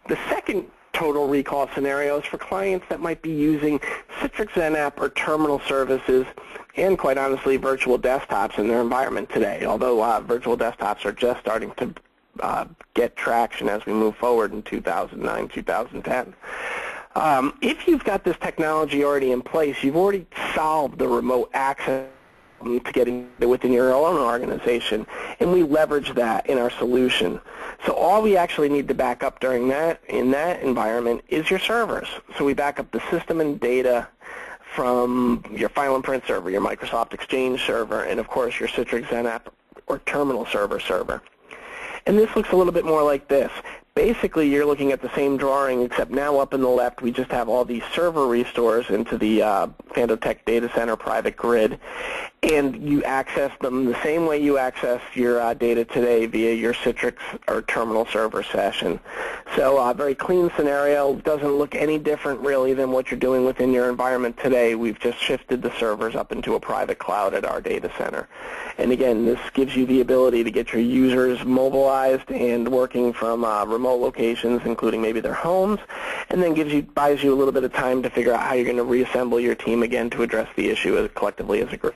The second total recall scenario is for clients that might be using Citrix XenApp or terminal services and, quite honestly, virtual desktops in their environment today, although virtual desktops are just starting to get traction as we move forward in 2009, 2010. If you've got this technology already in place, you've already solved the remote access to getting it within your own organization, and we leverage that in our solution. So all we actually need to back up in that environment is your servers. So we back up the system and data from your file and print server, your Microsoft Exchange server, and of course your Citrix XenApp or terminal server. And this looks a little bit more like this. Basically, you're looking at the same drawing, except now up in the left, we just have all these server restores into the Fandotech data center private grid, and you access them the same way you access your data today via your Citrix or terminal server session. So a very clean scenario. Doesn't look any different, really, than what you're doing within your environment today. We've just shifted the servers up into a private cloud at our data center. And again, this gives you the ability to get your users mobilized and working from remote locations, including maybe their homes, and then buys you a little bit of time to figure out how you're going to reassemble your team again to address the issue collectively as a group.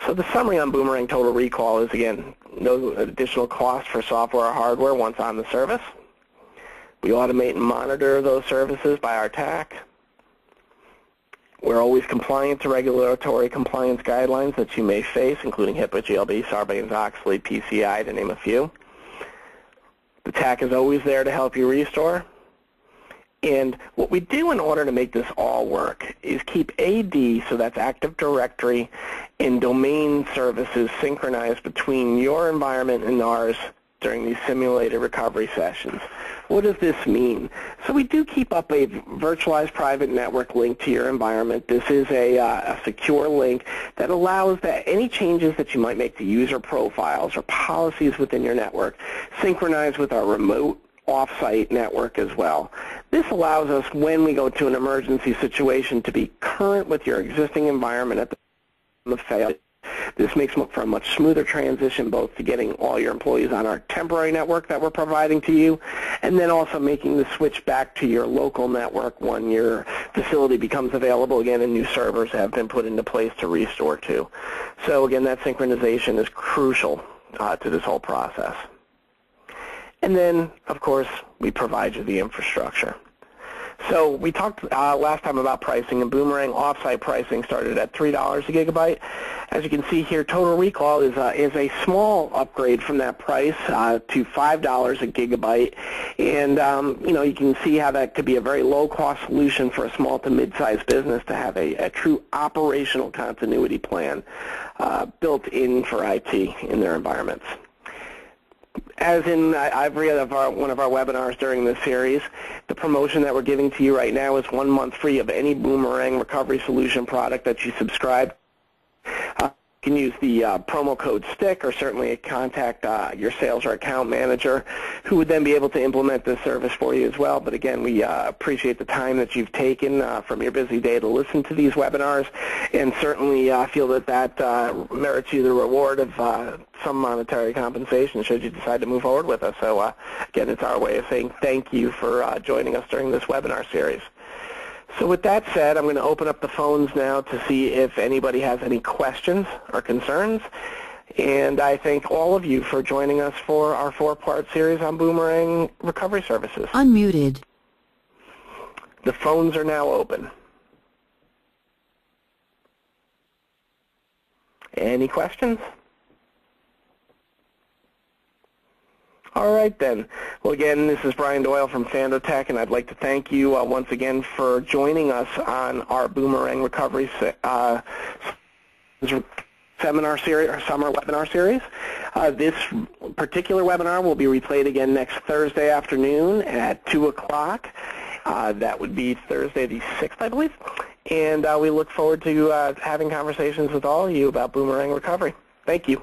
So the summary on Boomerang Total Recall is, again, no additional cost for software or hardware once on the service. We automate and monitor those services by our TAC. We're always compliant to regulatory compliance guidelines that you may face, including HIPAA, GLB, Sarbanes-Oxley, PCI, to name a few. The TAC is always there to help you restore. And what we do in order to make this all work is keep AD, so that's Active Directory, and domain services synchronized between your environment and ours during these simulated recovery sessions. What does this mean? So we do keep up a virtualized private network link to your environment. This is a secure link that allows that any changes that you might make to user profiles or policies within your network synchronize with our remote off-site network as well. This allows us, when we go to an emergency situation, to be current with your existing environment at the time of failure. This makes for a much smoother transition, both to getting all your employees on our temporary network that we're providing to you, and then also making the switch back to your local network when your facility becomes available again and new servers have been put into place to restore to. So again, that synchronization is crucial to this whole process. And then, of course, we provide you the infrastructure. So we talked last time about pricing, and Boomerang offsite pricing started at $3 a gigabyte. As you can see here, Total Recall is a small upgrade from that price to $5 a gigabyte. And you can see how that could be a very low-cost solution for a small to mid-sized business to have a true operational continuity plan built in for IT in their environments. As in every one of our webinars during this series, the promotion that we're giving to you right now is 1 month free of any Boomerang Recovery Solution product that you subscribe. You can use the promo code STICK, or certainly contact your sales or account manager, who would then be able to implement this service for you as well. But again, we appreciate the time that you've taken from your busy day to listen to these webinars, and certainly feel that merits you the reward of some monetary compensation should you decide to move forward with us. So again, it's our way of saying thank you for joining us during this webinar series. So with that said, I'm going to open up the phones now to see if anybody has any questions or concerns. And I thank all of you for joining us for our 4-part series on Boomerang Recovery Services. Unmuted. The phones are now open. Any questions? All right, then. Well, again, this is Brian Doyle from Fandotech, and I'd like to thank you once again for joining us on our Boomerang Recovery seminar series, or summer webinar series. This particular webinar will be replayed again next Thursday afternoon at 2 o'clock. That would be Thursday the 6th, I believe. And we look forward to having conversations with all of you about Boomerang Recovery. Thank you.